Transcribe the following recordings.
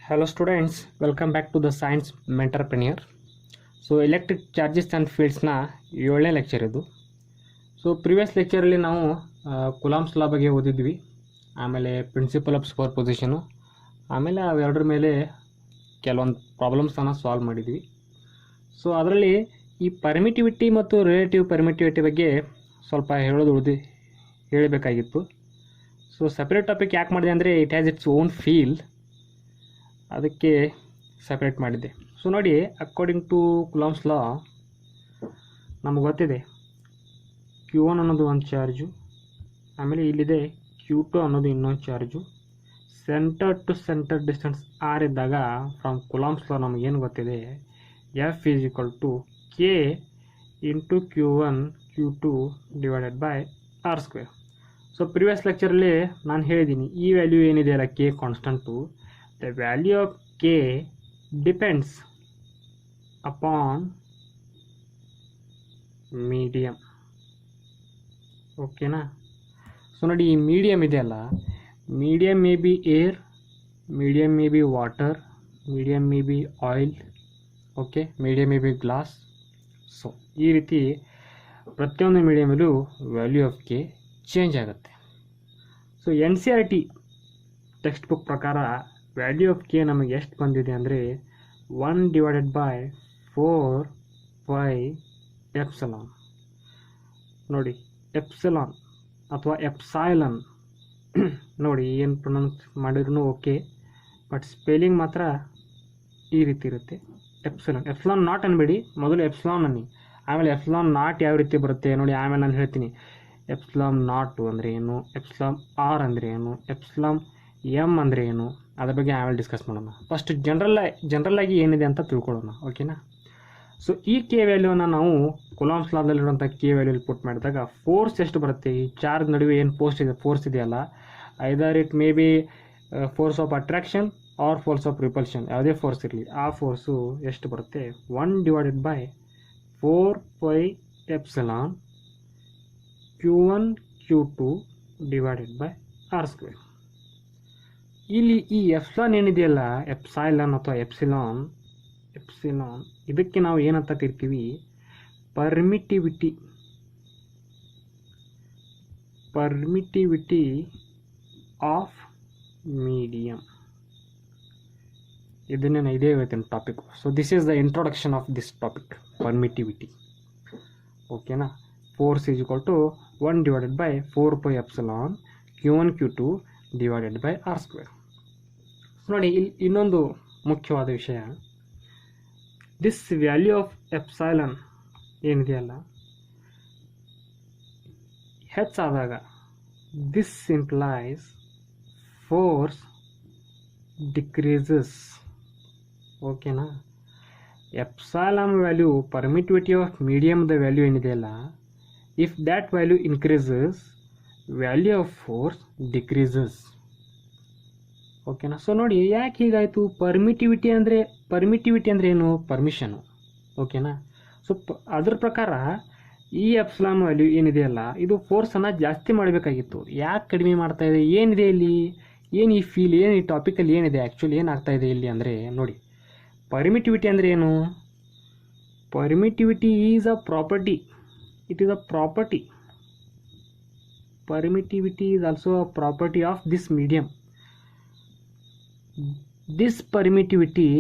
Hello students, welcome back to the Science Mentorpreneur. So electric charges and ಫೀಲ್ಡ್ಸ್ನ 7ನೇ lecture ಇದು. So previous ಲೆಕ್ಚರಲ್ಲಿ ನಾವು ಕುಲಾಮ್ಸ್ ಲಾ ಬಗ್ಗೆ ಓದಿದ್ವಿ, ಆಮೇಲೆ ಪ್ರಿನ್ಸಿಪಲ್ ಆಫ್ ಸೂಪರ್ ಪೊಸಿಷನು, ಆಮೇಲೆ ಅವೆರಡರ ಮೇಲೆ ಕೆಲವೊಂದು ಪ್ರಾಬ್ಲಮ್ಸನ್ನು ಸಾಲ್ವ್ ಮಾಡಿದ್ವಿ. ಸೊ ಅದರಲ್ಲಿ ಈ ಪರ್ಮಿಟಿವಿಟಿ ಮತ್ತು ರಿಲೇಟಿವ್ ಪರ್ಮಿಟಿವಿಟಿ ಬಗ್ಗೆ ಸ್ವಲ್ಪ ಹೇಳಬೇಕಾಗಿತ್ತು. ಸೊ ಸಪ್ರೇಟ್ ಟಾಪಿಕ್ ಯಾಕೆ ಮಾಡಿದೆ ಅಂದರೆ it has its own feel, ಅದಕ್ಕೆ ಸಪ್ರೇಟ್ ಮಾಡಿದ್ದೆ. ಸೊ ನೋಡಿ, ಅಕಾರ್ಡಿಂಗ್ ಟು ಕುಲಾಮ್ಸ್ ಲಾ ನಮಗೆ ಗೊತ್ತಿದೆ Q1 ಅನ್ನೋದು ಒಂದು ಚಾರ್ಜು, ಆಮೇಲೆ ಇಲ್ಲಿದೆ Q2 ಅನ್ನೋದು ಇನ್ನೊಂದು charge. Centre to centre distance R ಇದ್ದಾಗ ಫ್ರಮ್ ಕುಲಾಮ್ಸ್ ಲಾ ನಮಗೇನು ಗೊತ್ತಿದೆ, F is equal to K into Q1 Q2 divided by R square. So previous ಲೆಕ್ಚರಲ್ಲಿ ನಾನು ಹೇಳಿದ್ದೀನಿ, ಈ ವ್ಯಾಲ್ಯೂ ಏನಿದೆ ಅಲ್ಲ K constant, the value of K depends upon medium. ಓಕೆನಾ? ಸೊ ನೋಡಿ, ಈ ಮೀಡಿಯಮ್ ಇದೆಯಲ್ಲ, medium may be air, medium may be water, medium may be oil, okay, medium may be glass. So ಈ ರೀತಿ ಪ್ರತಿಯೊಂದು ಮೀಡಿಯಮಲ್ಲೂ ವ್ಯಾಲ್ಯೂ ಆಫ್ ಕೆ ಚೇಂಜ್ ಆಗುತ್ತೆ. So NCERT text book ಪ್ರಕಾರ value of K ನಮಗೆ ಎಷ್ಟು ಬಂದಿದೆ ಅಂದರೆ 1 ಡಿವೈಡೆಡ್ ಬೈ 4πε. ನೋಡಿ, ಎಪ್ಸಿಲಾನ್ ಅಥವಾ ಎಪ್ಸೈಲನ್ ನೋಡಿ, ಏನು ಪ್ರೊನೌನ್ಸ್ ಮಾಡಿದ್ರು ಓಕೆ, ಬಟ್ ಸ್ಪೆಲ್ಲಿಂಗ್ ಮಾತ್ರ ಈ ರೀತಿ ಇರುತ್ತೆ. ಎಪ್ಸಿಲಾನ್ ನಾಟ್ ಅನ್ಬೇಡಿ, ಮೊದಲು ಎಪ್ಸಿಲಾನ್ ಅನ್ನಿ, ಆಮೇಲೆ ಎಪ್ಸಿಲಾನ್ ನಾಟ್ ಯಾವ ರೀತಿ ಬರುತ್ತೆ ನೋಡಿ, ಆಮೇಲೆ ನಾನು ಹೇಳ್ತೀನಿ ಎಪ್ಸಿಲಾನ್ ನಾಟ್ ಅಂದರೆ ಏನು, ಎಪ್ಸಿಲಾನ್ ಆರ್ ಅಂದರೆ ಏನು, ಎಪ್ಸಿಲಾನ್ ಎಮ್ ಅಂದರೆ ಏನು, ಅದ್ರ ಬಗ್ಗೆ ಆಮೇಲೆ ಡಿಸ್ಕಸ್ ಮಾಡೋಣ. ಫಸ್ಟ್ ಜನರಲ್ ಆಗಿ ಏನಿದೆ ಅಂತ ತಿಳ್ಕೊಳ್ಳೋಣ, ಓಕೆನಾ? ಸೊ ಈ ಕೆ ವ್ಯಾಲ್ಯೂನ ನಾವು ಕುಲಾಮ್ಸ್ ಲಾದಲ್ಲಿರುವಂಥ ಕೆ ವ್ಯಾಲ್ಯೂಲಿ ಪುಟ್ ಮಾಡಿದಾಗ ಫೋರ್ಸ್ ಎಷ್ಟು ಬರುತ್ತೆ, ಈ ಚಾರ್ಜ್ ನಡುವೆ ಏನು ಫೋರ್ಸ್ ಇದೆಯಲ್ಲ, either it may be force of attraction or force of repulsion, ಯಾವುದೇ ಫೋರ್ಸ್ ಇರಲಿ, ಆ ಫೋರ್ಸು ಎಷ್ಟು ಬರುತ್ತೆ, 1 divided by 4πε Q1 Q2 divided by R square. ಇಲ್ಲಿ ಈ ಎಪ್ಸಿಲಾನ್ ಏನಿದೆಯಲ್ಲ, ಎಪ್ಸೈಲನ್ ಅಥವಾ ಎಪ್ಸಿಲಾನ್, ಇದಕ್ಕೆ ನಾವು ಏನಂತ ಕರಿತೀವಿ, ಪರ್ಮಿಟಿವಿಟಿ ಆಫ್ ಮೀಡಿಯಮ್. ಇದನ್ನೇ ಇದೇ ಇವತ್ತಿನ topic. So this is the introduction of this topic, permittivity. ಓಕೆನಾ? Force is equal to 1 divided by 4πε Q1 Q2 divided by R square. ನೋಡಿ, ಇಲ್ಲಿ ಇನ್ನೊಂದು ಮುಖ್ಯವಾದ ವಿಷಯ, ದಿಸ್ ವ್ಯಾಲ್ಯೂ ಆಫ್ ಎಪ್ಸೈಲನ್ ಏನಿದೆಯಲ್ಲ, ಹೆಚ್ಚಾದಾಗ ದಿಸ್ ಇಂಪ್ಲೈಸ್ ಫೋರ್ಸ್ ಡಿಕ್ರೀಸಸ್. ಓಕೆನಾ? ಎಪ್ಸೈಲನ್ ವ್ಯಾಲ್ಯೂ, ಪರ್ಮಿಟಿವಿಟಿ ಆಫ್ ಮೀಡಿಯಮ್ದ ವ್ಯಾಲ್ಯೂ ಏನಿದೆಯಲ್ಲ, if that value increases, value of force decreases. ಓಕೆನಾ? ಸೊ ನೋಡಿ, ಯಾಕೆ ಹೀಗಾಯಿತು, ಪರ್ಮಿಟಿವಿಟಿ ಅಂದರೆ ಏನು, ಪರ್ಮಿಷನು. ಓಕೆನಾ? ಸೊ ಅದ್ರ ಪ್ರಕಾರ ಈ ಎಪ್ಸಿಲಾನ್ ವ್ಯಾಲ್ಯೂ ಏನಿದೆಯಲ್ಲ, ಇದು ಫೋರ್ಸನ್ನು ಜಾಸ್ತಿ ಮಾಡಬೇಕಾಗಿತ್ತು. ಯಾಕೆ ಕಡಿಮೆ ಮಾಡ್ತಾ ಇದೆ, ಏನಿದೆ ಇಲ್ಲಿ, ಏನು ಈ ಫೀಲ್, ಏನು ಈ ಟಾಪಿಕಲ್ಲಿ ಏನಿದೆ, ಆ್ಯಕ್ಚುಲಿ ಏನಾಗ್ತಾ ಇದೆ ಇಲ್ಲಿ ಅಂದರೆ ನೋಡಿ, ಪರ್ಮಿಟಿವಿಟಿ ಅಂದರೆ ಏನು, permittivity is a property, it is a property. Permittivity is also a property of this medium. This permittivity,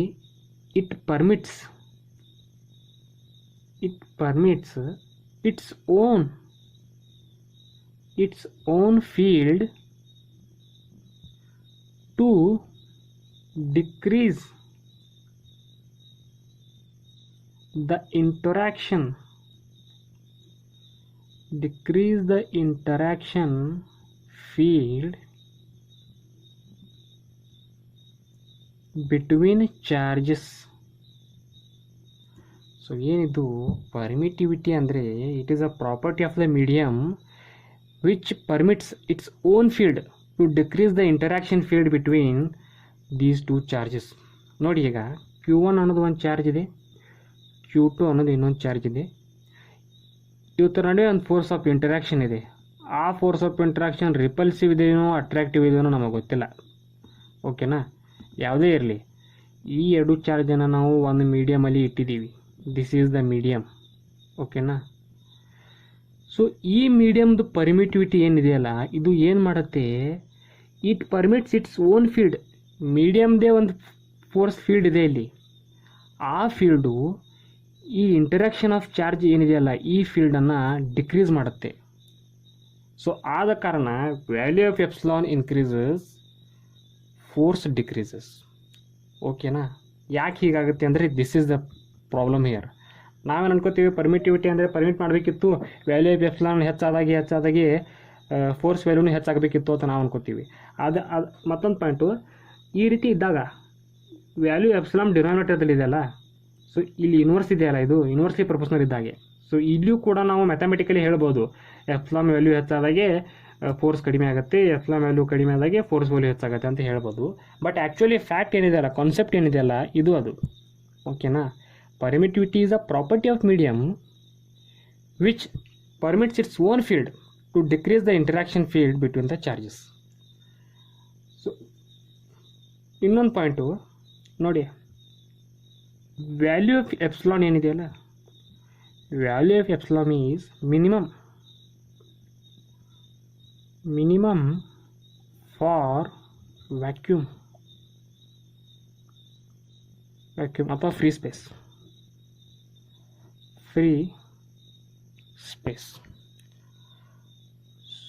it permits its own field to decrease the interaction field between charges. So ಏನಿದು permittivity ಅಂದರೆ, it is a property of the medium which permits its own field to decrease the interaction field between these two charges. ನೋಡಿ, ಈಗ Q1 ಅನ್ನೋದು ಒಂದು charge ಇದೆ, Q2 ಅನ್ನೋದು ಇನ್ನೊಂದು charge ಇದೆ. ಇವತ್ತರ ನಡುವೆ ಒಂದು ಫೋರ್ಸ್ ಆಫ್ ಇಂಟರಾಕ್ಷನ್ ಇದೆ. ಆ ಫೋರ್ಸ್ ಆಫ್ ಇಂಟ್ರಾಕ್ಷನ್ ರಿಪಲ್ಸಿವ್ ಇದೆಯೋ ಅಟ್ರಾಕ್ಟಿವ್ ಇದೆಯೋ ನಮಗೆ ಗೊತ್ತಿಲ್ಲ. ಓಕೆನಾ? ಯಾವುದೇ ಇರಲಿ, ಈ ಎರಡು ಚಾರ್ಜನ್ನು ನಾವು ಒಂದು ಮೀಡಿಯಮಲ್ಲಿ ಇಟ್ಟಿದ್ದೀವಿ. This is the medium. ಓಕೆನಾ. ಸೊ ಈ ಮೀಡಿಯಮ್ದು ಪರ್ಮಿಟಿವಿಟಿ ಏನಿದೆಯಲ್ಲ, ಇದು ಏನು ಮಾಡುತ್ತೆ, it permits its own field. ಮೀಡಿಯಮ್ದೇ ಒಂದು ಫೋರ್ಸ್ ಫೀಲ್ಡ್ ಇದೆ ಇಲ್ಲಿ. ಆ ಫೀಲ್ಡು ಈ ಇಂಟರಾಕ್ಷನ್ ಆಫ್ ಚಾರ್ಜ್ ಏನಿದೆಯಲ್ಲ, ಈ ಫೀಲ್ಡನ್ನು ಡಿಕ್ರೀಸ್ ಮಾಡುತ್ತೆ. ಸೊ ಆದ ಕಾರಣ value of epsilon increases, force decreases. ಓಕೆನಾ. ಯಾಕೆ ಹೀಗಾಗುತ್ತೆ ಅಂದರೆ this is the problem here. ನಾವೇನು ಅನ್ಕೋತೀವಿ, ಪರ್ಮಿಟಿವಿಟಿ ಅಂದರೆ ಪರ್ಮಿಟ್ ಮಾಡಬೇಕಿತ್ತು, ವ್ಯಾಲ್ಯೂ ಆಫ್ ಎಪ್ಸಿಲಾನ್ ಹೆಚ್ಚಾದಾಗೆ ಫೋರ್ಸ್ ವ್ಯಾಲ್ಯೂನು ಹೆಚ್ಚಾಗಬೇಕಿತ್ತು ಅಂತ ನಾವು ಅನ್ಕೋತೀವಿ. ಅದು ಮತ್ತೊಂದು ಪಾಯಿಂಟು, ಈ ರೀತಿ ಇದ್ದಾಗ ವ್ಯಾಲ್ಯೂ ಎಪ್ಸಿಲಾನ್ ಡಿನಾಮಿನೇಟರ್ದಲ್ಲಿ ಇದೆಯಲ್ಲ, ಸೊ ಇಲ್ಲಿ ಇನ್ವರ್ಸ್ ಇದೆಯಲ್ಲ, ಇದು ಇನ್ವರ್ಸ್ಲಿ ಪ್ರಪೋರ್ಷನಲ್ ಇದ್ದಾಗೆ. ಸೊ ಇಲ್ಲಿಯೂ ಕೂಡ ನಾವು ಮ್ಯಾಥಮೆಟಿಕಲಿ ಹೇಳ್ಬೋದು, ಎಪ್ಸಿಲಾನ್ ವ್ಯಾಲ್ಯೂ ಹೆಚ್ಚಾದಾಗೆ ಫೋರ್ಸ್ ಕಡಿಮೆ ಆಗುತ್ತೆ, ಎಪ್ಸಿಲಾನ್ ವ್ಯಾಲ್ಯೂ ಕಡಿಮೆ ಆದಾಗೆ ಫೋರ್ಸ್ ವ್ಯಾಲ್ಯೂ ಹೆಚ್ಚಾಗುತ್ತೆ ಅಂತ ಹೇಳ್ಬೋದು. ಬಟ್ ಆ್ಯಕ್ಚುಲಿ ಫ್ಯಾಕ್ಟ್ ಏನಿದೆಯಲ್ಲ, ಕಾನ್ಸೆಪ್ಟ್ ಏನಿದೆಯಲ್ಲ, ಇದು ಅದು. ಓಕೆನಾ. Permittivity is a property of medium which permits its own field to decrease the interaction field between the charges. So ಇನ್ನೊಂದು ಪಾಯಿಂಟು ನೋಡಿ, ವ್ಯಾಲ್ಯೂ ಆಫ್ ಎಪ್ಸಿಲಾನ್ ಏನಿದೆಯಲ್ಲ, value of epsilon is minimum for vacuum ಅಥವಾ free space.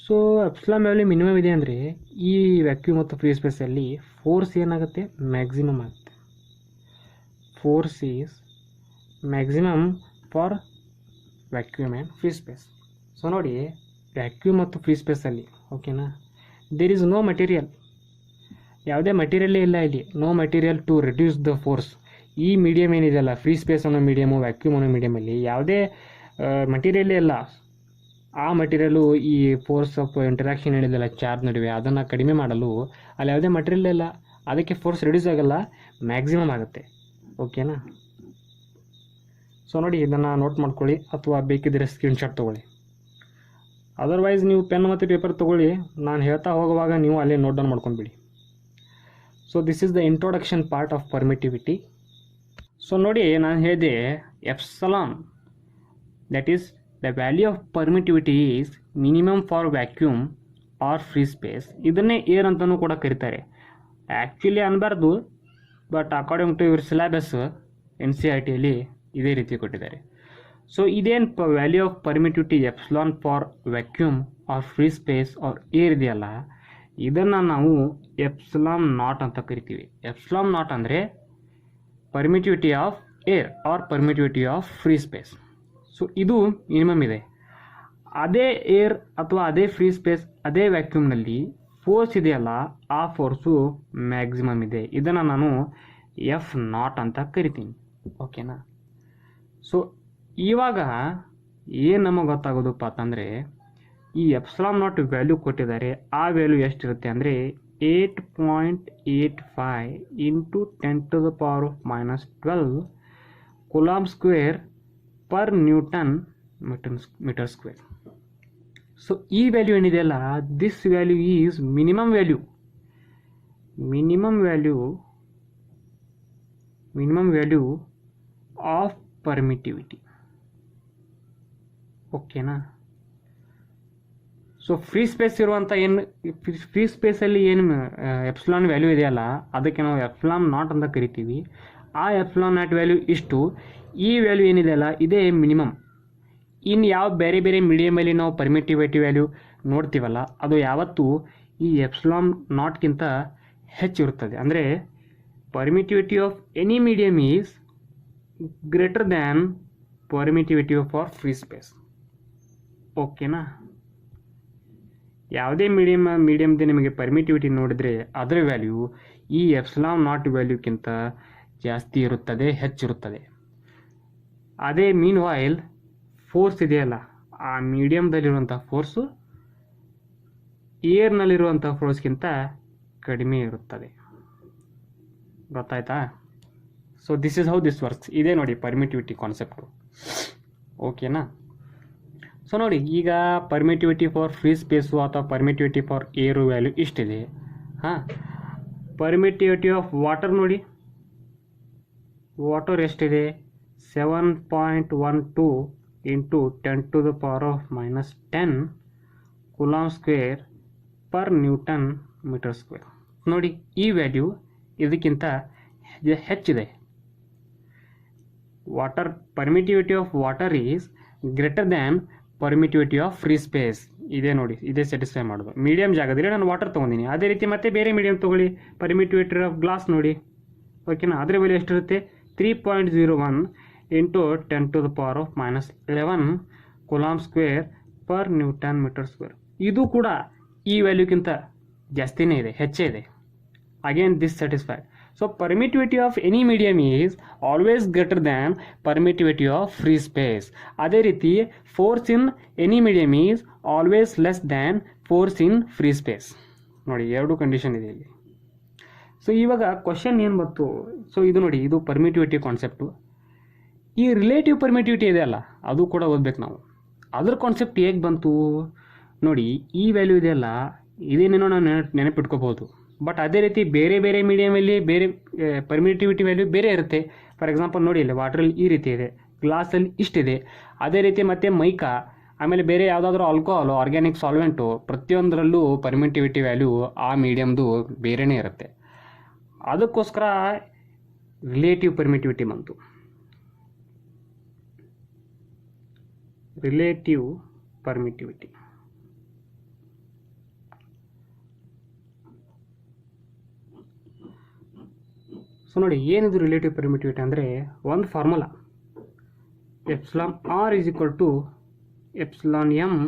So epsilon value minimum ಇದೆ ಅಂದರೆ ಈ vacuum ಮತ್ತು free ಸ್ಪೇಸಲ್ಲಿ force ಏನಾಗುತ್ತೆ, ಮ್ಯಾಕ್ಸಿಮಮ್ ಆಗುತ್ತೆ. Force is maximum for vacuum and free space. So ನೋಡಿ, ವ್ಯಾಕ್ಯೂಮ್ ಮತ್ತು ಫ್ರೀ ಸ್ಪೇಸಲ್ಲಿ, ಓಕೆನಾ, ದೇರ್ ಈಸ್ ನೋ ಮಟೀರಿಯಲ್, ಯಾವುದೇ ಮಟೀರಿಯಲ್ಲೇ ಇಲ್ಲ ಇಲ್ಲಿ. No material to reduce the force. ಈ ಮೀಡಿಯಮ್ ಏನಿದೆಯಲ್ಲ, ಫ್ರೀ ಸ್ಪೇಸ್ ಅನ್ನೋ ಮೀಡಿಯಮು, ವ್ಯಾಕ್ಯೂಮ್ ಅನ್ನೋ ಮೀಡಿಯಮಲ್ಲಿ ಯಾವುದೇ ಮಟೀರಿಯಲ್ಲೇ ಇಲ್ಲ. ಆ ಮಟೀರಿಯಲು ಈ ಫೋರ್ಸ್ ಆಫ್ ಇಂಟರಾಕ್ಷನ್ ಏನಿದೆಯಲ್ಲ ಚಾರ್ಜ್ ನಡುವೆ, ಅದನ್ನು ಕಡಿಮೆ ಮಾಡಲು ಅಲ್ಲಿ ಯಾವುದೇ ಮಟೀರಿಯಲ್ ಇಲ್ಲ. ಅದಕ್ಕೆ ಫೋರ್ಸ್ ರಿಡ್ಯೂಸ್ ಆಗಲ್ಲ, ಮ್ಯಾಕ್ಸಿಮಮ್ ಆಗುತ್ತೆ. ಓಕೆನಾ. ಸೊ ನೋಡಿ, ಇದನ್ನು ನೋಟ್ ಮಾಡ್ಕೊಳ್ಳಿ, ಅಥವಾ ಬೇಕಿದ್ದರೆ ಸ್ಕ್ರೀನ್ಶಾಟ್ ತೊಗೊಳ್ಳಿ. ಅದರ್ವೈಸ್ ನೀವು ಪೆನ್ ಮತ್ತು ಪೇಪರ್ ತೊಗೊಳ್ಳಿ, ನಾನು ಹೇಳ್ತಾ ಹೋಗುವಾಗ ನೀವು ಅಲ್ಲೇ ನೋಟ್ ಡೌನ್ ಮಾಡ್ಕೊಂಡ್ಬಿಡಿ. So this is the introduction part of permittivity. So ನೋಡಿ, ನಾನು ಹೇಳಿದೆ epsilon, that is the value of permittivity is minimum for vacuum or free space. ಇದನ್ನೇ ಏರ್ ಅಂತಲೂ ಕೂಡ ಕರೀತಾರೆ. ಆ್ಯಕ್ಚುಲಿ ಅನ್ಬಾರ್ದು, ಬಟ್ ಅಕಾರ್ಡಿಂಗ್ ಟು ಇವ್ರ ಸಿಲೆಬಸ್ NCERTಯಲ್ಲಿ ಇದೇ ರೀತಿ ಕೊಟ್ಟಿದ್ದಾರೆ. ಸೊ ಇದೇನು value of permittivity epsilon for vacuum or free space or air ಇದೆಯಲ್ಲ, ಇದನ್ನು ನಾವು ಎಪ್ಸಿಲಾನ್ ನಾಟ್ ಅಂತ ಕರಿತೀವಿ. ಎಪ್ಸಿಲಾನ್ ನಾಟ್ ಅಂದರೆ permittivity of air or permittivity of free space. So ಇದು ಮಿನಿಮಮ್ ಇದೆ. ಅದೇ ಏರ್ ಅಥವಾ ಅದೇ ಫ್ರೀ ಸ್ಪೇಸ್, ಅದೇ ವ್ಯಾಕ್ಯೂಮ್ನಲ್ಲಿ ಫೋರ್ಸ್ ಇದೆಯಲ್ಲ, ಆ ಫೋರ್ಸು ಮ್ಯಾಕ್ಸಿಮಮ್ ಇದೆ. ಇದನ್ನು ನಾನು ಎಫ್ ನಾಟ್ ಅಂತ ಕರಿತೀನಿ. ಓಕೆನಾ. ಸೊ ಇವಾಗ ಏನು ನಮಗೆ ಗೊತ್ತಾಗೋದಪ್ಪ ಅಂತಂದರೆ, ಈ ಎಪ್ಸಿಲಾನ್ ನಾಟ್ ವ್ಯಾಲ್ಯೂ ಕೊಟ್ಟಿದ್ದಾರೆ, ಆ ವ್ಯಾಲ್ಯೂ ಎಷ್ಟಿರುತ್ತೆ ಅಂದರೆ 8.85 into 10⁻⁻12 coulomb square per newton metre square. So ಈ ವ್ಯಾಲ್ಯೂ ಏನಿದೆಯಲ್ಲ, this value is minimum value of permittivity. ಓಕೆನಾ. ಸೊ ಫ್ರೀ ಸ್ಪೇಸ್ ಇರುವಂಥ ಫ್ರೀ ಸ್ಪೇಸಲ್ಲಿ ಏನು ಎಪ್ಸಿಲಾನ್ ವ್ಯಾಲ್ಯೂ ಇದೆಯಲ್ಲ, ಅದಕ್ಕೆ ನಾವು ಎಪ್ಸಿಲಾನ್ ನಾಟ್ ಅಂತ ಕರಿತೀವಿ. ಆ ಎಪ್ಸಿಲಾನ್ ನಾಟ್ ವ್ಯಾಲ್ಯೂ ಇಷ್ಟು. ಈ ವ್ಯಾಲ್ಯೂ ಏನಿದೆಯಲ್ಲ, ಇದೇ ಮಿನಿಮಮ್. ಇನ್ನು ಯಾವ ಬೇರೆ ಬೇರೆ ಮೀಡಿಯಮಲ್ಲಿ ನಾವು ಪರ್ಮಿಟಿವಿಟಿ ವ್ಯಾಲ್ಯೂ ನೋಡ್ತೀವಲ್ಲ, ಅದು ಯಾವತ್ತೂ ಈ ಎಪ್ಸಿಲಾನ್ ನಾಟ್ಗಿಂತ ಹೆಚ್ಚಿರುತ್ತದೆ. ಅಂದರೆ permittivity of any medium is greater than permittivity for free space. ಓಕೆನಾ. ಯಾವುದೇ ಮೀಡಿಯಮ್ದು ನಿಮಗೆ ಪರ್ಮಿಟಿವಿಟಿ ನೋಡಿದರೆ ಅದರ ವ್ಯಾಲ್ಯೂ ಈ ಎಪ್ಸಿಲಾನ್ ನಾಟ್ ವ್ಯಾಲ್ಯೂಕ್ಕಿಂತ ಜಾಸ್ತಿ ಇರುತ್ತದೆ, ಹೆಚ್ಚಿರುತ್ತದೆ. ಅದೇ ಮೀನ್ ವೈಲ್ ಫೋರ್ಸ್ ಇದೆಯಲ್ಲ, ಆ ಮೀಡಿಯಮ್ದಲ್ಲಿರುವಂಥ ಫೋರ್ಸು ಏರ್ನಲ್ಲಿರುವಂಥ ಫೋರ್ಸ್ಗಿಂತ ಕಡಿಮೆ ಇರುತ್ತದೆ. ಗೊತ್ತಾಯ್ತಾ? So this is how this works. ಇದೇ ನೋಡಿ ಪರ್ಮಿಟಿವಿಟಿ ಕಾನ್ಸೆಪ್ಟು. ಓಕೆನಾ. ಸೊ ನೋಡಿ, ಈಗ ಪರ್ಮಿಟಿವಿಟಿ ಫಾರ್ ಫ್ರೀ ಸ್ಪೇಸು ಅಥವಾ ಪರ್ಮಿಟಿವಿಟಿ ಫಾರ್ ಏರು ವ್ಯಾಲ್ಯೂ ಇಷ್ಟಿದೆ. ಹಾಂ, ಪರ್ಮಿಟಿವಿಟಿ ಆಫ್ ವಾಟರ್ ನೋಡಿ, ವಾಟರ್ ಎಷ್ಟಿದೆ 7.12 into 10⁻⁻10 coulomb square per newton metre square. ನೋಡಿ ಈ ವ್ಯಾಲ್ಯೂ ಇದಕ್ಕಿಂತ ಹೆಚ್ಚಿದೆ. Water permittivity of water is greater than permittivity of free space. ಇದೇ ನೋಡಿ, ಇದೇ ಸ್ಯಾಟಿಸ್ಫೈ ಮಾಡೋದು. ಮೀಡಿಯಂ ಜಾಗದಲ್ಲಿ ನಾನು ವಾಟರ್ ತೊಗೊಂಡಿನಿ, ಅದೇ ರೀತಿ ಮತ್ತೆ ಬೇರೆ ಮೀಡಿಯಂ ತೊಗೊಳ್ಳಿ. ಪರ್ಮಿಟಿವಿಟಿ ಆಫ್ ಗ್ಲಾಸ್ ನೋಡಿ, ಓಕೆನಾ, ಅದರ ಬೆಲೆ ಎಷ್ಟಿರುತ್ತೆ 3.01 into 10⁻⁻11 coulomb square per newton metre square. ಇದು ಕೂಡ ಈ ವ್ಯಾಲ್ಯೂಕ್ಕಿಂತ ಜಾಸ್ತಿನೇ ಇದೆ, ಹೆಚ್ಚೇ ಇದೆ. Again this satisfied. So permittivity of any medium is always greater than permittivity of free space. ಅದೇ ರೀತಿ force in any medium is always less than force in free space. ನೋಡಿ ಎರಡು ಕಂಡೀಷನ್ ಇದೆ ಇಲ್ಲಿ. ಸೊ ಇವಾಗ ಕ್ವಶನ್ ಏನು ಬಂತು, so ಇದು ನೋಡಿ, ಇದು ಪರ್ಮಿಟಿವಿಟಿ ಕಾನ್ಸೆಪ್ಟು. ಈ ರಿಲೇಟಿವ್ ಪರ್ಮಿಟಿವಿಟಿ ಇದೆ ಅಲ್ಲ, ಅದು ಕೂಡ ಓದ್ಬೇಕು ನಾವು. ಅದ್ರ ಕಾನ್ಸೆಪ್ಟ್ ಹೇಗೆ ಬಂತು ನೋಡಿ. ಈ ವ್ಯಾಲ್ಯೂ ಇದೆಯಲ್ಲ, ಇದೇನೇನೋ ನಾವು ನೆನಪಿಟ್ಕೋಬಹುದು. ಬಟ್ ಅದೇ ರೀತಿ ಬೇರೆ ಬೇರೆ ಮೀಡಿಯಮಲ್ಲಿ ಬೇರೆ ಪರ್ಮಿಟಿವಿಟಿ ವ್ಯಾಲ್ಯೂ ಬೇರೆ ಇರುತ್ತೆ. ಫಾರ್ ಎಕ್ಸಾಂಪಲ್ ನೋಡಿ, ಇಲ್ಲಿ ವಾಟ್ರಲ್ಲಿ ಈ ರೀತಿ ಇದೆ, ಗ್ಲಾಸಲ್ಲಿ ಇಷ್ಟಿದೆ. ಅದೇ ರೀತಿ ಮತ್ತೆ ಮೈಕಾ, ಆಮೇಲೆ ಬೇರೆ ಯಾವುದಾದ್ರೂ ಆಲ್ಕೋಹಾಲು, ಆರ್ಗ್ಯಾನಿಕ್ ಸಾಲ್ವೆಂಟು, ಪ್ರತಿಯೊಂದರಲ್ಲೂ ಪರ್ಮಿಟಿವಿಟಿ ವ್ಯಾಲ್ಯೂ ಆ ಮೀಡಿಯಮ್ದು ಬೇರೆಯೇ ಇರುತ್ತೆ. ಅದಕ್ಕೋಸ್ಕರ ರಿಲೇಟಿವ್ ಪರ್ಮಿಟಿವಿಟಿ ಬಂತು. ರಿಲೇಟಿವ್ ಪರ್ಮಿಟಿವಿಟಿ ಸೊ ನೋಡಿ, ಏನಿದು ರಿಲೇಟಿವ್ ಪರ್ಮಿಟಿವಿಟಿ ಅಂದರೆ ಒಂದು formula, epsilon R is equal to epsilon M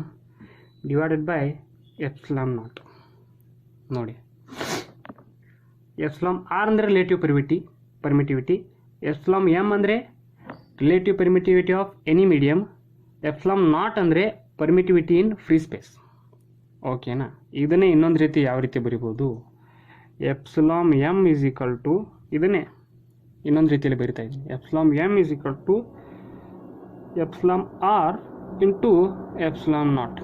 divided by epsilon naught. ನೋಡಿ, ಎಪ್ಸಿಲಾನ್ ಆರ್ ಅಂದರೆ ರಿಲೇಟಿವ್ ಪರ್ಮಿಟಿವಿಟಿ, ಎಪ್ಸಿಲಾನ್ ಎಮ್ ಅಂದರೆ relative permittivity of any medium, epsilon naught ಅಂದರೆ permittivity in free space. ಓಕೆನಾ. ಇದನ್ನೇ ಇನ್ನೊಂದು ರೀತಿ ಯಾವ ರೀತಿ ಬರಿಬೋದು, epsilon M is equal to, ಇದನ್ನೇ ಇನ್ನೊಂದು ರೀತಿಯಲ್ಲಿ ಬರಿತಾ ಇದ್ದೀನಿ, epsilon M is equal to epsilon R into epsilon naught.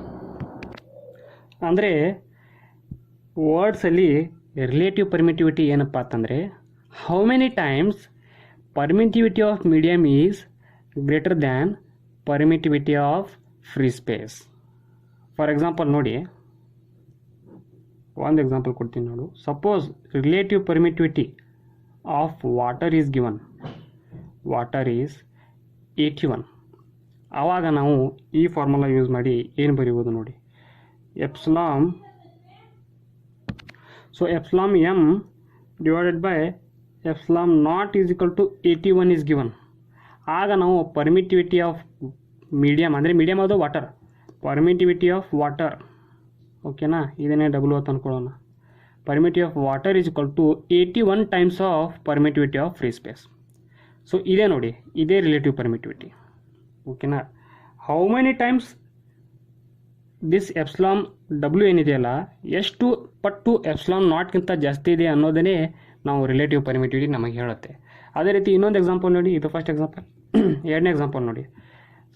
ಅಂದರೆ ವರ್ಡ್ಸಲ್ಲಿ ರಿಲೇಟಿವ್ ಪರ್ಮಿಟಿವಿಟಿ ಏನಪ್ಪ ಅಂತಂದರೆ, how many times permittivity of medium is greater than permittivity of free space. For example ನೋಡಿ, ಒಂದು ಎಕ್ಸಾಂಪಲ್ ಕೊಡ್ತೀನಿ ನೋಡು. Suppose relative permittivity of water is given, water is 81. ಆವಾಗ ನಾವು ಈ ಫಾರ್ಮುಲಾ ಯೂಸ್ ಮಾಡಿ ಏನು ಬರೀಬೋದು ನೋಡಿ, epsilon, so epsilon M divided by epsilon naught is equal to 81 is given. ಆಗ ನಾವು ಪರ್ಮಿಟಿವಿಟಿ ಆಫ್ ಮೀಡಿಯಮ್ ಅಂದರೆ ಮೀಡಿಯಮ್ ಅದು ವಾಟರ್, ಪರ್ಮಿಟಿವಿಟಿ ಆಫ್ ವಾಟರ್, ಓಕೆನಾ, ಇದನ್ನೇ ಡಬಲ್ ಓತ್ ಅಂದ್ಕೊಳ್ಳೋಣ. Permittivity of water is equal to 81 times of permittivity of free space. So ಇದೇ ನೋಡಿ, ಇದೇ ರಿಲೇಟಿವ್ ಪರ್ಮಿಟಿವಿಟಿ. ಓಕೆನಾ. How many times this epsilon W ಏನಿದೆಯಲ್ಲ, ಎಷ್ಟು ಪಟ್ಟು ಎಪ್ಸಿಲಾನ್ ನಾಟ್ಗಿಂತ ಜಾಸ್ತಿ ಇದೆ ಅನ್ನೋದನ್ನೇ ನಾವು ರಿಲೇಟಿವ್ ಪರ್ಮಿಟಿವಿಟಿ ನಮಗೆ ಹೇಳುತ್ತೆ. ಅದೇ ರೀತಿ ಇನ್ನೊಂದು ಎಕ್ಸಾಂಪಲ್ ನೋಡಿ, ಇದು ಫಸ್ಟ್ ಎಕ್ಸಾಂಪಲ್. ಎರಡನೇ ಎಕ್ಸಾಂಪಲ್ ನೋಡಿ,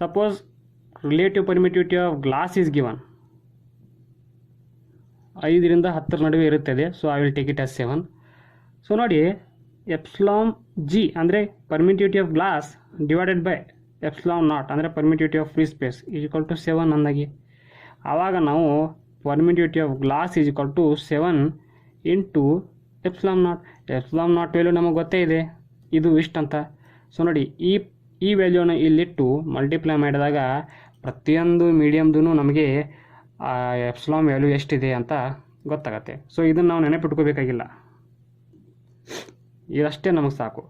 suppose relative permittivity of glass is given, 5 ರಿಂದ 10 ನಡುವೆ ಇರುತ್ತದೆ. So I will take it as 7. So ನೋಡಿ, ಎಪ್ಸಿಲಾನ್ ಜಿ ಅಂದರೆ permittivity of glass divided by epsilon naught ಅಂದರೆ permittivity of free space is equal to 7 ಅಂದಾಗಿ. ಆವಾಗ ನಾವು permittivity of glass is equal to 7 into epsilon naught. Epsilon naught value ನಮಗೆ ಗೊತ್ತೇ ಇದೆ, ಇದು ಇಷ್ಟಂತ. ಸೊ ನೋಡಿ, ಈ ವ್ಯಾಲ್ಯೂನ ಇಲ್ಲಿಟ್ಟು ಮಲ್ಟಿಪ್ಲೈ ಮಾಡಿದಾಗ ಪ್ರತಿಯೊಂದು ಮೀಡಿಯಮ್ದು ನಮಗೆ ಎಪ್ಸಿಲಾನ್ ವ್ಯಾಲ್ಯೂ ಎಷ್ಟಿದೆ ಅಂತ ಗೊತ್ತಾಗತ್ತೆ. ಸೊ ಇದನ್ನು ನಾವು ನೆನಪಿಟ್ಕೋಬೇಕಾಗಿಲ್ಲ, ಇದಷ್ಟೇ ನಮಗೆ ಸಾಕು.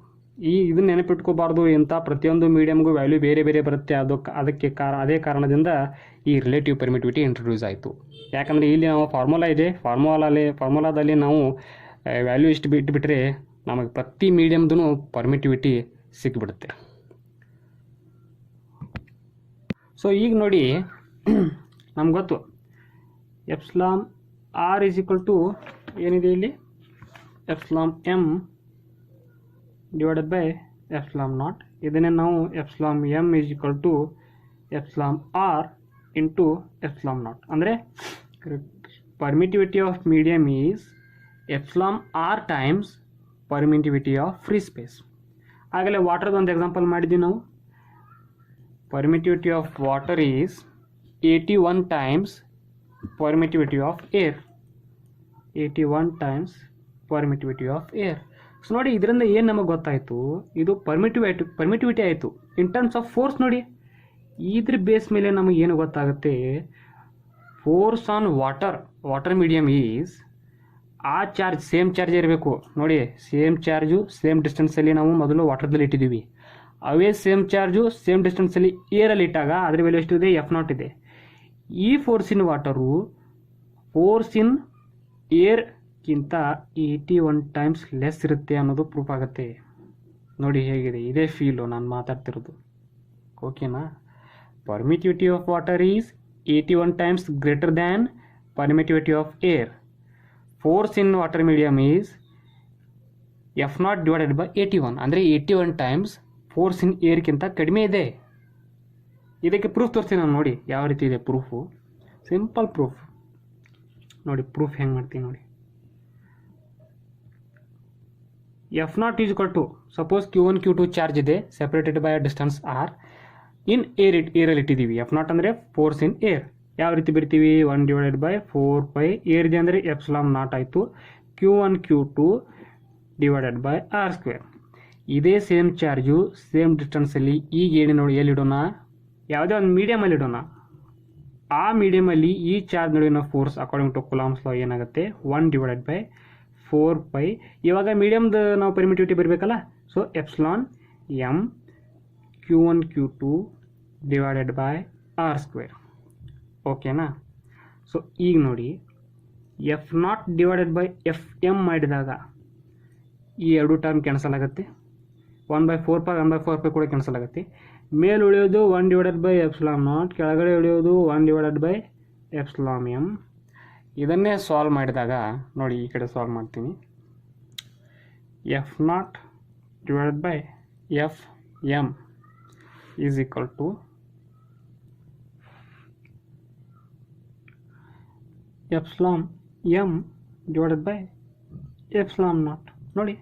ಇದನ್ನು ನೆನಪಿಟ್ಕೋಬಾರ್ದು, ಇಂಥ ಪ್ರತಿಯೊಂದು ಮೀಡಿಯಮ್ಗೂ ವ್ಯಾಲ್ಯೂ ಬೇರೆ ಬೇರೆ ಬರುತ್ತೆ. ಅದೇ ಕಾರಣದಿಂದ ಈ ರಿಲೇಟಿವ್ ಪರ್ಮಿಟಿವಿಟಿ ಇಂಟ್ರೊಡ್ಯೂಸ್ ಆಯಿತು. ಯಾಕಂದರೆ ಇಲ್ಲಿ ನಾವು ಫಾರ್ಮುಲಾ ಇದೆ, ಫಾರ್ಮುಲಾದಲ್ಲಿ ನಾವು ವ್ಯಾಲ್ಯೂ ಇಷ್ಟು ಬಿಟ್ಟುಬಿಟ್ರೆ ನಮಗೆ ಪ್ರತಿ ಮೀಡಿಯಮ್ದು ಪರ್ಮಿಟಿವಿಟಿ ಸಿಕ್ಬಿಡುತ್ತೆ. ಸೊ ಈಗ ನೋಡಿ, ನಮ್ಗೆ ಗೊತ್ತು epsilon R is equal to ಏನಿದೆ ಇಲ್ಲಿ, epsilon M divided by epsilon naught. ಇದನ್ನೇ ನಾವು epsilon M is equal to epsilon R into epsilon naught. ಅಂದರೆ permittivity of medium is epsilon R times permittivity of free space. ಆಗಲೇ ವಾಟರ್ದು ಒಂದು example ಮಾಡಿದ್ವಿ ನಾವು. Permittivity of water is 81 times permittivity of air. 81 times permittivity of air. ಸೊ ನೋಡಿ ಇದರಿಂದ ಏನು ನಮಗೆ ಗೊತ್ತಾಯಿತು, ಇದು ಪರ್ಮಿಟಿವಿಟಿ ಆಯಿತು. ಇನ್ ಟರ್ಮ್ಸ್ ಆಫ್ ಫೋರ್ಸ್ ನೋಡಿ, ಇದ್ರ ಬೇಸ್ ಮೇಲೆ ನಮಗೆ ಏನು ಗೊತ್ತಾಗುತ್ತೆ, force on water medium is, ಆ ಚಾರ್ಜ್ ಸೇಮ್ ಚಾರ್ಜ್ ಇರಬೇಕು ನೋಡಿ. ಸೇಮ್ ಚಾರ್ಜು ಸೇಮ್ ಡಿಸ್ಟೆನ್ಸಲ್ಲಿ ನಾವು ಮೊದಲು ವಾಟರ್ದಲ್ಲಿ ಇಟ್ಟಿದ್ದೀವಿ, ಅವೇ ಸೇಮ್ ಚಾರ್ಜು ಸೇಮ್ ಡಿಸ್ಟೆನ್ಸಲ್ಲಿ ಏರಲ್ಲಿ ಇಟ್ಟಾಗ ಅದರ ವ್ಯಾಲ್ಯೂ ಎಷ್ಟಿದೆ, F0 ಇದೆ. ಈ force in water force in ಏರ್ಗಿಂತ 81 ಟೈಮ್ಸ್ ಲೆಸ್ ಇರುತ್ತೆ ಅನ್ನೋದು ಪ್ರೂಫ್ ಆಗುತ್ತೆ. ನೋಡಿ ಹೇಗಿದೆ, ಇದೇ ಫೀಲು ನಾನು ಮಾತಾಡ್ತಿರೋದು. ಓಕೆನಾ? Permittivity of water is 81 times greater than permittivity of air. Force in water medium is F0 divided by 81, ಅಂದರೆ 81 ಟೈಮ್ಸ್ ಫೋರ್ಸ್ ಇನ್ ಏರ್ಗಿಂತ ಕಡಿಮೆ ಇದೆ. ಇದಕ್ಕೆ ಪ್ರೂಫ್ ತೋರಿಸ್ತೀನಿ ನಾನು. ನೋಡಿ ಯಾವ ರೀತಿ ಇದೆ ಪ್ರೂಫು, ಸಿಂಪಲ್ ಪ್ರೂಫ್. ನೋಡಿ ಪ್ರೂಫ್ ಹೆಂಗೆ ಮಾಡ್ತೀನಿ ನೋಡಿ. F0 is equal to, suppose Q1 Q2 charge ಇದೆ, separated by a distance R. In ಏರಲ್ಲಿ ಇಟ್ಟಿದ್ದೀವಿ. F0 ಅಂದರೆ ಫೋರ್ಸ್ ಇನ್ ಏರ್. ಯಾವ ರೀತಿ ಬರ್ತೀವಿ, 1 ಡಿವೈಡೆಡ್ ಬೈ 4π, ಏರ್ ಇದೆ ಅಂದರೆ ε0 ಆಯಿತು. Q1 Q2 divided by R². ಇದೇ ಸೇಮ್ ಚಾರ್ಜು ಸೇಮ್ ಡಿಸ್ಟೆನ್ಸಲ್ಲಿ ಈಗ ಏನು ನೋಡಿ ಎಲ್ಲಿಡೋಣ, ಯಾವುದೇ ಒಂದು ಮೀಡಿಯಮಲ್ಲಿ ಇಡೋಣ. ಆ ಮೀಡಿಯಮಲ್ಲಿ ಈ ಚಾರ್ಜ್ ನಡುವಿನ ಫೋರ್ಸ್ ಅಕಾರ್ಡಿಂಗ್ ಟು ಕುಲಾಮ್ಸ್ ಲಾ ಏನಾಗುತ್ತೆ, 1 ಡಿವೈಡೆಡ್ ಬೈ 4π. ಇವಾಗ ಮೀಡಿಯಮ್ದು ನಾವು ಪರ್ಮಿಟಿವಿಟಿ ಬರಬೇಕಲ್ಲ, so εm Q1 Q2 divided by R². ಓಕೆನಾ? ಸೊ ಈಗ ನೋಡಿ F0 ಡಿವೈಡೆಡ್ ಬೈ Fm ಮಾಡಿದಾಗ ಈ ಎರಡು ಟರ್ಮ್ ಕ್ಯಾನ್ಸಲ್ ಆಗುತ್ತೆ. 1/4π 1/4π ಕೂಡ ಕ್ಯಾನ್ಸಲ್ ಆಗುತ್ತೆ. ಮೇಲೆ ಉಳಿಯೋದು 1 ಡಿವೈಡೆಡ್ ಬೈ ε0, ಕೆಳಗಡೆ ಉಳಿಯೋದು 1 ಡಿವೈಡೆಡ್ ಬೈ εm. ಇದನ್ನೇ ಸಾಲ್ವ್ ಮಾಡಿದಾಗ ನೋಡಿ, ಈ ಕಡೆ ಸಾಲ್ವ್ ಮಾಡ್ತೀನಿ. F0 divided by Fm is equal to εm divided by ε0. ನೋಡಿ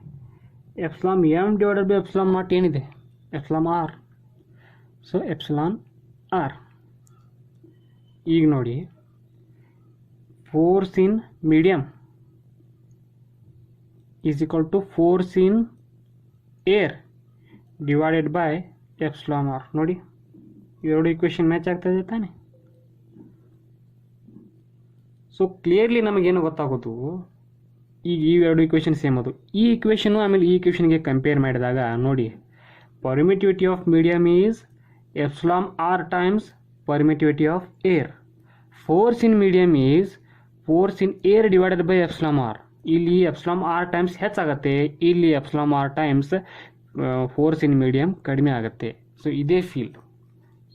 εm ಡಿವೈಡೆಡ್ ಬೈ ε0 ಏನಿದೆ, εr. So εr. ಈಗ ನೋಡಿ force in medium is equal to force in air divided by εr. ನೋಡಿ ಎರಡು ಇಕ್ವೇಷನ್ ಮ್ಯಾಚ್ ಆಗ್ತಾಯಿದೆ ತಾನೆ. So clearly ನಮಗೇನು ಗೊತ್ತಾಗೋದು, ಈಗ ಈ ಎರಡು ಇಕ್ವೇಷನ್ ಸೇಮ್ ಅದು. ಈ ಇಕ್ವೇಷನು ಆಮೇಲೆ ಈ ಇಕ್ವೇಷನ್ಗೆ ಕಂಪೇರ್ ಮಾಡಿದಾಗ ನೋಡಿ, permittivity of medium is εr times permittivity of air. Force in medium is force in air divided by εr. ಇಲ್ಲಿ εr ಟೈಮ್ಸ್ ಹೆಚ್ಚಾಗುತ್ತೆ, ಇಲ್ಲಿ εr times force in medium ಕಡಿಮೆ ಆಗುತ್ತೆ. ಸೊ ಇದೇ feel.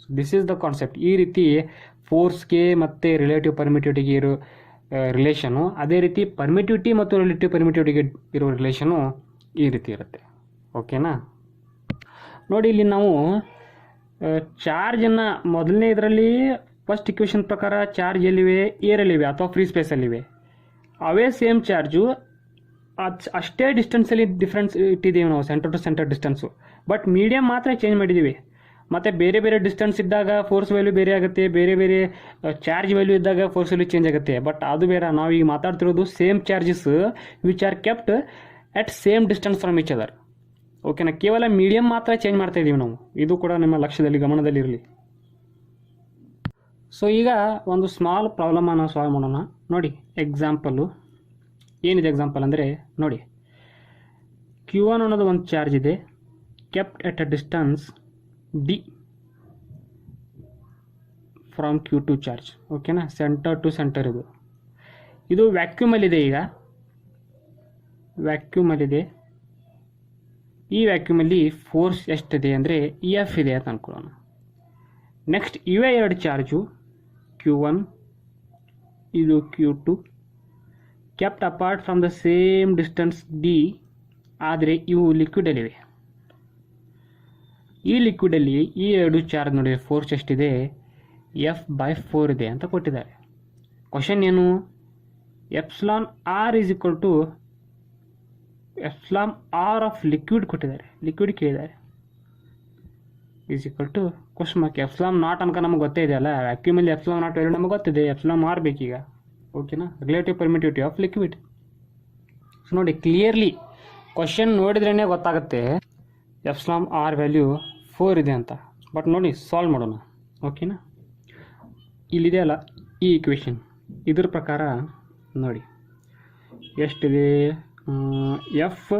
So this is the concept. ಈ ರೀತಿ ಫೋರ್ಸ್ಗೆ ಮತ್ತು relative ಪರ್ಮಿಟಿವಿಟಿಗೆ ಇರೋ ರಿಲೇಷನು, ಅದೇ ರೀತಿ ಪರ್ಮಿಟಿವಿಟಿ ಮತ್ತು ರಿಲೇಟಿವ್ ಪರ್ಮಿಟಿವಿಟಿಗೆ ಇರೋ ರಿಲೇಷನು ಈ ರೀತಿ ಇರುತ್ತೆ. ಓಕೆನಾ? ನೋಡಿ ಇಲ್ಲಿ ನಾವು ಚಾರ್ಜನ್ನು ಮೊದಲನೇ ಇದರಲ್ಲಿ ಫಸ್ಟ್ ಇಕ್ವೇಷನ್ ಪ್ರಕಾರ ಚಾರ್ಜ್ ಎಲ್ಲಿವೆ, ಏರಲ್ಲಿವೆ ಅಥವಾ ಫ್ರೀ ಸ್ಪೇಸಲ್ಲಿವೆ. ಅವೇ ಸೇಮ್ ಚಾರ್ಜು ಅಷ್ಟೇ ಡಿಸ್ಟೆನ್ಸಲ್ಲಿ ಡಿಫ್ರೆನ್ಸ್ ಇಟ್ಟಿದ್ದೀವಿ ನಾವು, centre to centre distance. But medium ಮಾತ್ರ ಚೇಂಜ್ ಮಾಡಿದ್ದೀವಿ. ಮತ್ತು ಬೇರೆ ಬೇರೆ ಡಿಸ್ಟೆನ್ಸ್ ಇದ್ದಾಗ ಫೋರ್ಸ್ ವ್ಯಾಲ್ಯೂ ಬೇರೆ ಆಗುತ್ತೆ, ಬೇರೆ ಬೇರೆ ಚಾರ್ಜ್ ವ್ಯಾಲ್ಯೂ ಇದ್ದಾಗ ಫೋರ್ಸ್ ವ್ಯಾಲ್ಯೂ ಚೇಂಜ್ ಆಗುತ್ತೆ. ಬಟ್ ಅದು ಬೇರೆ, ನಾವು ಈಗ ಮಾತಾಡ್ತಿರೋದು same charges which are kept at same distance from each other. ಓಕೆನಾ? ಕೇವಲ ಮೀಡಿಯಮ್ ಮಾತ್ರ ಚೇಂಜ್ ಮಾಡ್ತಾ ಇದ್ದೀವಿ ನಾವು. ಇದು ಕೂಡ ನಿಮ್ಮ ಲಕ್ಷ್ಯದಲ್ಲಿ ಗಮನದಲ್ಲಿರಲಿ. ಸೊ ಈಗ ಒಂದು ಸ್ಮಾಲ್ ಪ್ರಾಬ್ಲಮನ್ನು ಸಾಲ್ವ್ ಮಾಡೋಣ. ನೋಡಿ ಎಕ್ಸಾಂಪಲ್ಲು ಏನಿದೆ. ಎಕ್ಸಾಂಪಲ್ ಅಂದರೆ ನೋಡಿ, Q1 ಅನ್ನೋದು ಒಂದು ಚಾರ್ಜ್ ಇದೆ, kept at a distance D from Q2 charge. ಓಕೆನಾ? ಸೆಂಟರ್ ಟು ಸೆಂಟರ್ ಇದು ವ್ಯಾಕ್ಯೂಮಲ್ಲಿದೆ. ಈಗ ವ್ಯಾಕ್ಯೂಮಲ್ಲಿದೆ. ಈ ವ್ಯಾಕ್ಯೂಮಲ್ಲಿ ಫೋರ್ಸ್ ಎಷ್ಟಿದೆ ಅಂದರೆ F ಇದೆ ಅಂತ ಅಂದ್ಕೊಳ್ಳೋಣ. ನೆಕ್ಸ್ಟ್ ಇವೇ ಎರಡು ಚಾರ್ಜು Q1 ಇದು Q2 kept apart from the same distance D, ಆದರೆ ಇವು ಲಿಕ್ವಿಡಲ್ಲಿವೆ. ಈ ಲಿಕ್ವಿಡಲ್ಲಿ ಈ ಎರಡು ಚಾರ್ಜ್ ನೋಡಿ ಫೋರ್ಸ್ ಎಷ್ಟಿದೆ, F/4 ಇದೆ ಅಂತ ಕೊಟ್ಟಿದ್ದಾರೆ. ಕ್ವಶನ್ ಏನು, εr is equal to epsilon R of liquid ಕೊಟ್ಟಿದ್ದಾರೆ, ಲಿಕ್ವಿಡ್ ಕೇಳಿದ್ದಾರೆ, is equal to question mark epsilon naught ಅನ್ಕ ನಮಗೆ ಗೊತ್ತೇ ಇದೆಯಲ್ಲ, ವ್ಯಾಕ್ಯೂಮಲ್ಲಿ ಎಪ್ಸಿಲಾನ್ ನಾಟ್ ವ್ಯಾಲ್ಯೂ ನಮಗೆ ಗೊತ್ತಿದೆ, ಎಪ್ಸಿಲಾನ್ ಆರ್ ಬೇಕೀಗ. ಓಕೆನಾ, relative permittivity of liquid. So ನೋಡಿ ಕ್ಲಿಯರ್ಲಿ ಕ್ವಶನ್ ನೋಡಿದ್ರೇ ಗೊತ್ತಾಗುತ್ತೆ ಎಪ್ಸಿಲಾನ್ ಆರ್ ವ್ಯಾಲ್ಯೂ 4 ಇದೆ ಅಂತ. ಬಟ್ ನೋಡಿ ಸಾಲ್ವ್ ಮಾಡೋಣ. ಓಕೆನಾ, ಇಲ್ಲಿದೆಯಲ್ಲ ಈ ಇಕ್ವೇಷನ್, ಇದ್ರ ಪ್ರಕಾರ ನೋಡಿ ಎಷ್ಟಿದೆ, F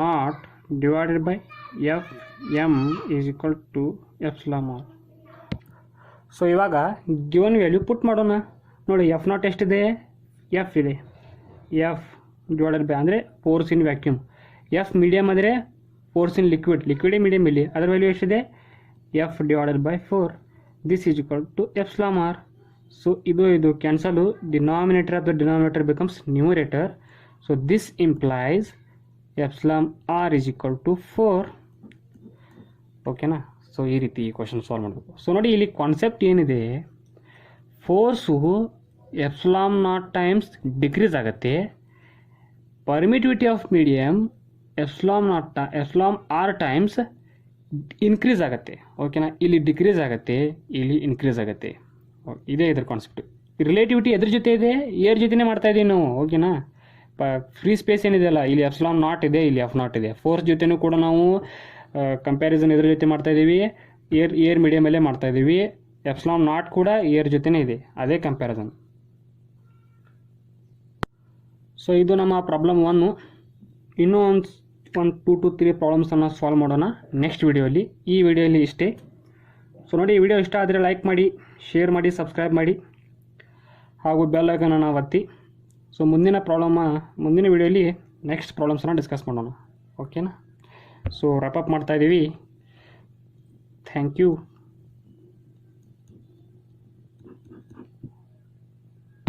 naught divided by F M is equal to epsilon R. So ಇವಾಗ ಗಿವನ್ ವ್ಯಾಲ್ಯೂ ಪುಟ್ ಮಾಡೋಣ. ನೋಡಿ ಎಫ್ ನಾಟ್ ಎಷ್ಟಿದೆ, ಎಫ್ ಇದೆ, ಎಫ್ ಡಿವೈಡೆಡ್ ಬೈ ಅಂದರೆ force in vacuum, F medium ಅಂದರೆ ಫೋರ್ಸ್ ಇನ್ ಲಿಕ್ವಿಡ್, ಲಿಕ್ವಿಡೇ ಮೀಡಿಯಮ್ ಇಲ್ಲಿ, ಅದರ ವ್ಯಾಲ್ಯೂ ಎಷ್ಟಿದೆ, F divided by 4, this is equal to epsilon R. So ಇದು cancel, denominator of the denominator becomes numerator. So this implies epsilon R is equal to 4. ಓಕೆನಾ, so ಈ ರೀತಿ ಈ question solve ಮಾಡಬೇಕು. ಸೊ ನೋಡಿ ಇಲ್ಲಿ ಕಾನ್ಸೆಪ್ಟ್ ಏನಿದೆ, force epsilon naught times decrease ಆಗುತ್ತೆ, permittivity of medium epsilon R times increase ಆಗುತ್ತೆ. ಓಕೆನಾ, ಇಲ್ಲಿ ಡಿಕ್ರೀಸ್ ಆಗುತ್ತೆ, ಇಲ್ಲಿ ಇನ್ಕ್ರೀಸ್ ಆಗುತ್ತೆ. ಇದೇ ಇದ್ರ ಕಾನ್ಸೆಪ್ಟ್. ರಿಲೇಟಿವಿಟಿ ಎದ್ರ ಜೊತೆ ಇದೆ, ಏರ್ ಜೊತೆನೇ ಮಾಡ್ತಾ ಇದ್ದೀವಿ ನಾವು. ಓಕೆನಾ, ಫ್ರೀ ಸ್ಪೇಸ್ ಏನಿದೆಯಲ್ಲ, ಇಲ್ಲಿ ಎಪ್ಸಿಲಾನ್ ನಾಟ್ ಇದೆ, ಇಲ್ಲಿ ಎಫ್ ನಾಟ್ ಇದೆ. ಫೋರ್ಸ್ ಜೊತೆನೂ ಕೂಡ ನಾವು ಕಂಪ್ಯಾರಿಸನ್ ಇದ್ರ ಜೊತೆ ಮಾಡ್ತಾ ಇದ್ದೀವಿ, ಏರ್ ಮೀಡಿಯಮಲ್ಲೇ ಮಾಡ್ತಾ ಇದ್ದೀವಿ. ಎಪ್ಸಿಲಾನ್ ನಾಟ್ ಕೂಡ ಏರ್ ಜೊತೆನೇ ಇದೆ, ಅದೇ ಕಂಪ್ಯಾರಿಸನ್. ಸೊ ಇದು ನಮ್ಮ ಪ್ರಾಬ್ಲಮ್ 1. ಇನ್ನೂ ಒಂದು 2 to 3 ಪ್ರಾಬ್ಲಮ್ಸನ್ನು ಸಾಲ್ವ್ ಮಾಡೋಣ ನೆಕ್ಸ್ಟ್ ವಿಡಿಯೋಲಿ. ಈ ವಿಡಿಯೋಲಿ ಇಷ್ಟೇ. ಸೊ ನೋಡಿ, ಈ ವಿಡಿಯೋ ಇಷ್ಟ ಆದರೆ ಲೈಕ್ ಮಾಡಿ, ಶೇರ್ ಮಾಡಿ, ಸಬ್ಸ್ಕ್ರೈಬ್ ಮಾಡಿ, ಹಾಗೂ ಬೆಲ್ ಐಕಾನನ್ನು ಒತ್ತಿ. ಸೊ ಮುಂದಿನ ವಿಡಿಯೋಲಿ ನೆಕ್ಸ್ಟ್ ಪ್ರಾಬ್ಲಮ್ಸನ್ನು ಡಿಸ್ಕಸ್ ಮಾಡೋಣ. ಓಕೆನಾ, ಸೊ ರ್ಯಾಪ್ ಅಪ್ ಮಾಡ್ತಾ ಇದ್ದೀವಿ. Thank you.